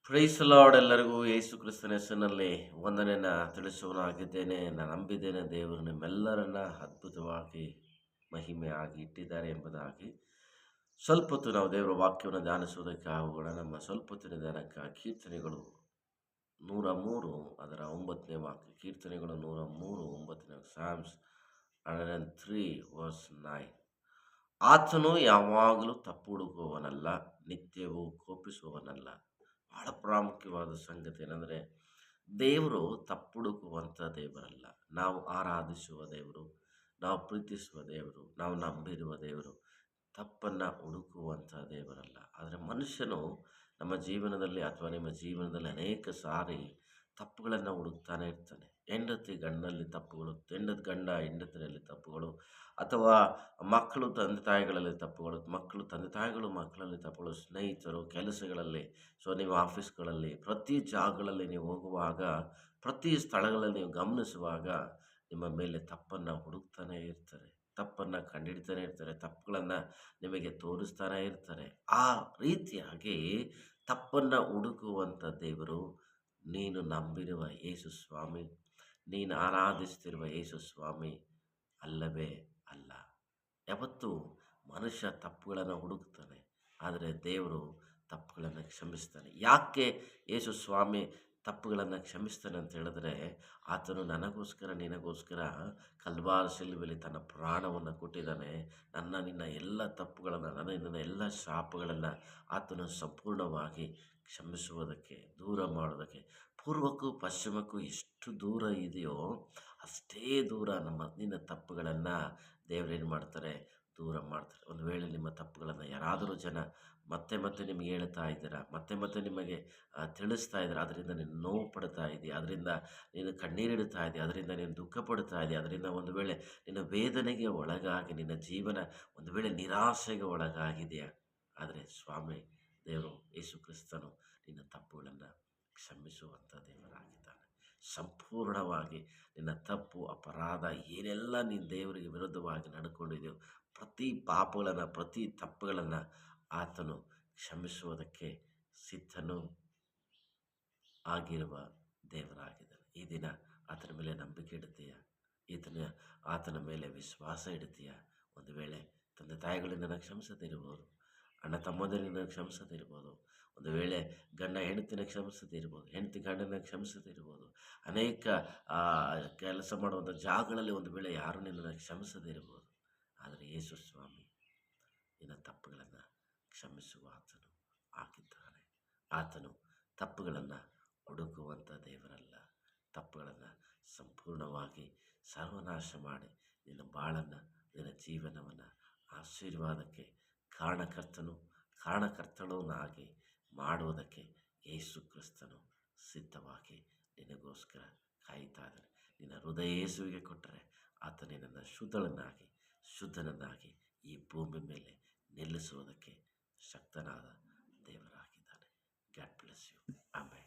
Price lord. ಎಲ್ಲರಿಗೂ ಯೇಸು ಕ್ರಿಸ್ತನ ಹೆಸರಿನಲ್ಲಿ ವಂದನೆಯನ್ನು ತಿಳಿಸುವನಾಗಿದ್ದೇನೆ. ನಾನು ನಂಬಿದ್ದೇನೆ ದೇವರು ನಿಮ್ಮೆಲ್ಲರನ್ನ ಅದ್ಭುತವಾಗಿ ಮಹಿಮೆಯಾಗಿ ಇಟ್ಟಿದ್ದಾರೆ ಎಂಬುದಾಗಿ. ಸ್ವಲ್ಪ ಹೊತ್ತು ನಾವು ದೇವರ ವಾಕ್ಯವನ್ನು ಧ್ಯಾನಿಸುವುದಕ್ಕೆ ಆಗೋಣ. ನಮ್ಮ ಸ್ವಲ್ಪ ಹೊತ್ತಿನ ಧ್ಯಾನಕ್ಕೆ ಕೀರ್ತನೆಗಳು 103 ಅದರ 9ನೇ ವಾಕ್ಯ. ಕೀರ್ತನೆಗಳು 103 9ನೇ ಸಾಮ್ಸ್ 103 ವರ್ಸ್ 9. ಆತನು ಯಾವಾಗಲೂ ತಪ್ಪು ಹುಡುಕುವವನಲ್ಲ, ನಿತ್ಯವೂ ಕೋಪಿಸುವವನಲ್ಲ. ಬಹಳ ಪ್ರಾಮುಖ್ಯವಾದ ಸಂಗತಿ ಏನಂದರೆ, ದೇವರು ತಪ್ಪು ಹುಡುಕುವಂಥ ದೇವರಲ್ಲ. ನಾವು ಆರಾಧಿಸುವ ದೇವರು, ನಾವು ಪ್ರೀತಿಸುವ ದೇವರು, ನಾವು ನಂಬಿರುವ ದೇವರು ತಪ್ಪನ್ನು ಹುಡುಕುವಂಥ ದೇವರಲ್ಲ. ಆದರೆ ಮನುಷ್ಯನು ನಮ್ಮ ಜೀವನದಲ್ಲಿ ಅಥವಾ ನಿಮ್ಮ ಜೀವನದಲ್ಲಿ ಅನೇಕ ಸಾರಿ ತಪ್ಪುಗಳನ್ನು ಹುಡುಕ್ತಾನೆ ಇರ್ತಾನೆ. ಹೆಂಡತಿ ಗಂಡನಲ್ಲಿ ತಪ್ಪುಗಳು, ಗಂಡ ಹೆಂಡತಿನಲ್ಲಿ ತಪ್ಪುಗಳು, ಅಥವಾ ಮಕ್ಕಳು ತಂದೆ ತಾಯಿಗಳಲ್ಲಿ ತಪ್ಪುಗಳು, ಮಕ್ಕಳು ತಂದೆ ತಾಯಿಗಳು ಮಕ್ಕಳಲ್ಲಿ ತಪ್ಪುಗಳು, ಸ್ನೇಹಿತರು ಕೆಲಸಗಳಲ್ಲಿ, ಸೊ ನೀವು ಆಫೀಸ್ಗಳಲ್ಲಿ ಪ್ರತಿ ಜಾಗಗಳಲ್ಲಿ ನೀವು ಹೋಗುವಾಗ, ಪ್ರತಿ ಸ್ಥಳಗಳಲ್ಲಿ ನೀವು ಗಮನಿಸುವಾಗ ನಿಮ್ಮ ಮೇಲೆ ತಪ್ಪನ್ನು ಹುಡುಕ್ತಾನೆ ಇರ್ತಾರೆ, ತಪ್ಪನ್ನು ಕಂಡುಹಿಡ್ತಾನೆ ಇರ್ತಾರೆ, ತಪ್ಪುಗಳನ್ನು ನಿಮಗೆ ತೋರಿಸ್ತಾನೆ ಇರ್ತಾರೆ. ಆ ರೀತಿಯಾಗಿ ತಪ್ಪನ್ನು ಹುಡುಕುವಂಥ ದೇವರು ನೀನು ನಂಬಿರುವ ಯೇಸು ಸ್ವಾಮಿ, ನೀನು ಆರಾಧಿಸ್ತಿರುವ ಯೇಸು ಸ್ವಾಮಿ ಅಲ್ಲವೇ ಅಲ್ಲ. ಯಾವತ್ತೂ ಮನುಷ್ಯ ತಪ್ಪುಗಳನ್ನು ಹುಡುಕ್ತಾನೆ, ಆದರೆ ದೇವರು ತಪ್ಪುಗಳನ್ನು ಕ್ಷಮಿಸ್ತಾನೆ. ಯಾಕೆ ಯೇಸು ಸ್ವಾಮಿ ತಪ್ಪುಗಳನ್ನು ಕ್ಷಮಿಸ್ತಾನೆ ಅಂತ ಹೇಳಿದ್ರೆ, ಆತನು ನನಗೋಸ್ಕರ ನಿನಗೋಸ್ಕರ ಕಲ್ವಾರ ಶಿಲುಬೆಯಲ್ಲಿ ತನ್ನ ಪ್ರಾಣವನ್ನು ಕೊಟ್ಟಿದ್ದಾನೆ. ನಿನ್ನ ಎಲ್ಲ ತಪ್ಪುಗಳನ್ನು, ನಿನ್ನ ಎಲ್ಲ ಶಾಪಗಳನ್ನು ಆತನು ಸಂಪೂರ್ಣವಾಗಿ ಕ್ಷಮಿಸುವುದಕ್ಕೆ, ದೂರ ಮಾಡೋದಕ್ಕೆ. ಪೂರ್ವಕ್ಕೂ ಪಶ್ಚಿಮಕ್ಕೂ ಎಷ್ಟು ದೂರ ಇದೆಯೋ ಅಷ್ಟೇ ದೂರ ನಿನ್ನ ತಪ್ಪುಗಳನ್ನು ದೇವರೇನು ಮಾಡ್ತಾರೆ, ದೂರ ಮಾಡ್ತಾರೆ. ಒಂದು ವೇಳೆ ನಿಮ್ಮ ತಪ್ಪುಗಳನ್ನು ಯಾರಾದರೂ ಜನ ಮತ್ತೆ ಮತ್ತೆ ನಿಮಗೆ ಹೇಳ್ತಾ ಇದ್ದೀರಾ, ಮತ್ತೆ ಮತ್ತೆ ನಿಮಗೆ ತಿಳಿಸ್ತಾ ಇದ್ದೀರಾ, ಅದರಿಂದ ನೀನು ನೋವು ಪಡ್ತಾ ಇದೆಯಾ, ಅದರಿಂದ ನೀನು ಕಣ್ಣೀರಿಡ್ತಾ ಇದೆಯಾ, ಅದರಿಂದ ನೀನು ದುಃಖ ಪಡ್ತಾ ಇದೆಯಾ, ಅದರಿಂದ ಒಂದು ವೇಳೆ ನಿನ್ನ ವೇದನೆಗೆ ಒಳಗಾಗಿ ನಿನ್ನ ಜೀವನ ಒಂದು ವೇಳೆ ನಿರಾಸೆಗೆ ಒಳಗಾಗಿದೆಯಾ, ಆದರೆ ಸ್ವಾಮಿ ದೇವರು ಯೇಸು ಕ್ರಿಸ್ತನು ನಿನ್ನ ತಪ್ಪುಗಳನ್ನು ಕ್ಷಮಿಸುವಂಥ ದೇವರಾಗಿದ್ದಾನೆ. ಸಂಪೂರ್ಣವಾಗಿ ನಿನ್ನ ತಪ್ಪು ಅಪರಾಧ ಏನೆಲ್ಲ ನೀನು ದೇವರಿಗೆ ವಿರುದ್ಧವಾಗಿ ನಡ್ಕೊಂಡಿದೆಯೋ ಪ್ರತಿ ಪಾಪಗಳನ್ನು, ಪ್ರತಿ ತಪ್ಪುಗಳನ್ನು ಆತನು ಕ್ಷಮಿಸುವುದಕ್ಕೆ ಸಿದ್ಧನು ಆಗಿರುವ ದೇವರಾಗಿದ್ದಾನೆ. ಈ ದಿನ ಆತನ ಮೇಲೆ ನಂಬಿಕೆ ಇಡ್ತೀಯಾ? ಆತನ ಮೇಲೆ ವಿಶ್ವಾಸ ಇಡ್ತೀಯಾ? ಒಂದು ವೇಳೆ ತಂದೆ ತಾಯಿಗಳಿಂದ ಕ್ಷಮಿಸದಿರ್ಬೋದು, ಅಣ್ಣ ತಮ್ಮಂದಿರಿಂದ ಕ್ಷಮಿಸದಿರ್ಬೋದು, ಒಂದು ವೇಳೆ ಗಂಡ ಹೆಂಡತಿನ ಕ್ಷಮಿಸದಿರ್ಬೋದು, ಹೆಂಡತಿ ಗಂಡನ ಕ್ಷಮಿಸದಿರ್ಬೋದು, ಅನೇಕ ಕೆಲಸ ಮಾಡುವಂಥ ಜಾಗಗಳಲ್ಲಿ ಒಂದು ವೇಳೆ ಯಾರು ನಿನ್ನನ್ನು ಕ್ಷಮಿಸದಿರ್ಬೋದು, ಆದರೆ ಯೇಸು ಸ್ವಾಮಿ ನಿನ್ನ ತಪ್ಪುಗಳನ್ನು ಕ್ಷಮಿಸುವ ಆತನು ಆಗಿದ್ದಾನೆ. ಆತನು ತಪ್ಪುಗಳನ್ನು ಹುಡುಕುವಂಥ ದೇವರಲ್ಲ, ತಪ್ಪುಗಳನ್ನು ಸಂಪೂರ್ಣವಾಗಿ ಸರ್ವನಾಶ ಮಾಡಿ ನಿನ್ನ ಬಾಳನ್ನು, ನಿನ್ನ ಜೀವನವನ್ನು ಆಶೀರ್ವಾದಕ್ಕೆ ಕಾರಣಕರ್ತನೂ ಮಾಡುವುದಕ್ಕೆ ಯೇಸು ಕ್ರಿಸ್ತನು ಸಿದ್ಧವಾಗಿ ನಿನಗೋಸ್ಕರ ಕಾಯ್ತಾ ಇದ್ದಾನೆ. ನಿನ್ನ ಹೃದಯ ಯೇಸುವಿಗೆ ಕೊಟ್ಟರೆ ಆತ ನಿನ್ನನ್ನು ಶುದ್ಧನನ್ನಾಗಿ ಈ ಭೂಮಿ ಮೇಲೆ ನಿಲ್ಲಿಸುವುದಕ್ಕೆ ಶಕ್ತನಾದ ದೇವರಾಗಿದ್ದಾನೆ. God bless you. ಆಮೇಲೆ